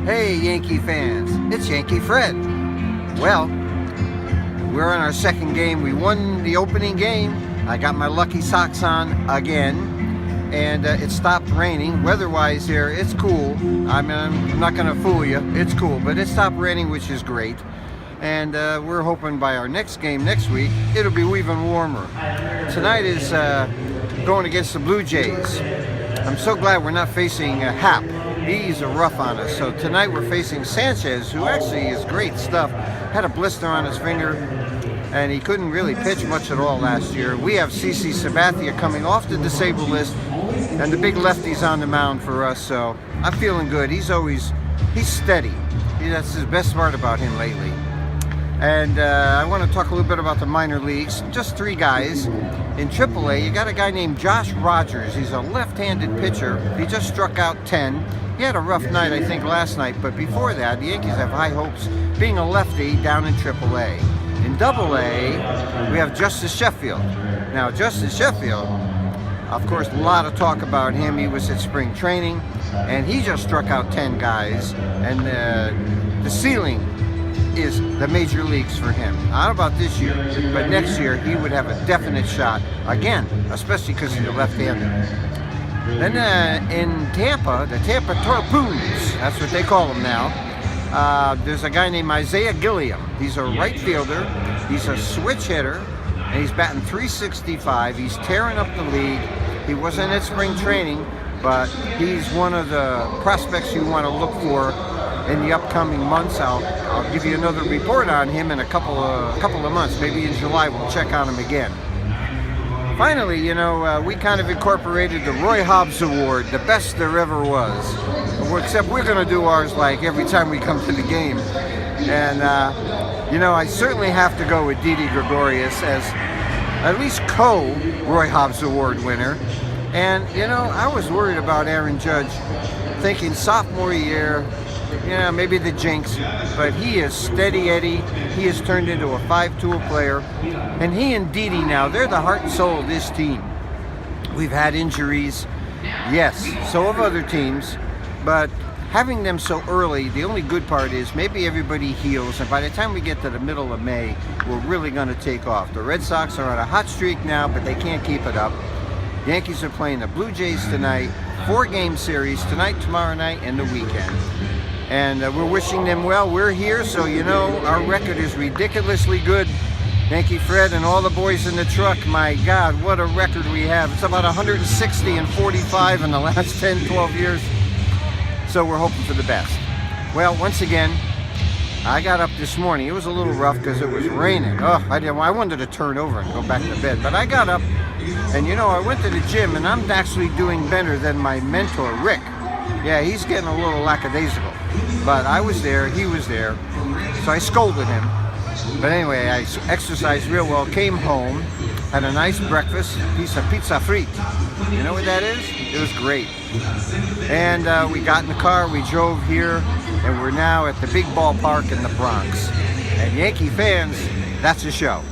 Hey Yankee fans, it's Yankee Fred. Well, we're on our second game. We won the opening game. I got my lucky socks on again, and it stopped raining. Weather-wise here, it's cool. I'm not gonna fool you, it's cool, but it stopped raining, which is great. And we're hoping by our next game next week, it'll be even warmer. Tonight is going against the Blue Jays. I'm so glad we're not facing Hap. He's a rough on us. So tonight we're facing Sanchez, who actually is great stuff. Had a blister on his finger, and he couldn't really pitch much at all last year. We have Sabathia coming off the disabled list, and the big lefty's on the mound for us. So I'm feeling good. He's steady. That's the best part about him lately. And I want to talk a little bit about the minor leagues. Just 3 guys. In AAA, you got a guy named Josh Rogers. He's a left-handed pitcher. He just struck out 10. He had a rough night, I think, last night, but before that, the Yankees have high hopes being a lefty down in AAA. In AA, we have Justice Sheffield. Now, Justice Sheffield, of course, a lot of talk about him. He was at spring training, and he just struck out 10 guys, and the ceiling is the major leagues for him. Not about this year, but next year he would have a definite shot again, especially because he's left-handed. Then in Tampa, the Tampa Torpedoes, that's what they call him now. There's a guy named Isaiah Gilliam. He's a right fielder. He's a switch hitter, and he's batting .365. He's tearing up the league. He wasn't at spring training, but he's one of the prospects you want to look for in the upcoming months. I'll give you another report on him in a couple of months. Maybe in July we'll check on him again. Finally, you know, we kind of incorporated the Roy Hobbs Award, the best there ever was. Except we're going to do ours like every time we come to the game. And, you know, I certainly have to go with Didi Gregorius as at least co-Roy Hobbs Award winner. And, you know, I was worried about Aaron Judge, thinking sophomore year, yeah, maybe the jinx, but he is steady Eddie. He has turned into a 5-tool player. And he and Didi now, they're the heart and soul of this team. We've had injuries, yes, so have other teams, but having them so early, the only good part is maybe everybody heals, and by the time we get to the middle of May, we're really going to take off. The Red Sox are on a hot streak now, but they can't keep it up. Yankees are playing the Blue Jays tonight, 4-game series, tonight, tomorrow night, and the weekend. And we're wishing them well. We're here, so you know our record is ridiculously good. Yankee Fred and all the boys in the truck, my God, what a record we have. It's about 160 and 45 in the last 10, 12 years. So we're hoping for the best. Well, once again, I got up this morning. It was a little rough because it was raining. Oh, I wanted to turn over and go back to bed. But I got up, and you know, I went to the gym, and I'm actually doing better than my mentor, Rick. Yeah, he's getting a little lackadaisical. But I was there, he was there, so I scolded him. But anyway, I exercised real well, came home, had a nice breakfast, piece of pizza frite. You know what that is? It was great. And we got in the car, we drove here, and we're now at the big ballpark in the Bronx. And Yankee fans, that's the show.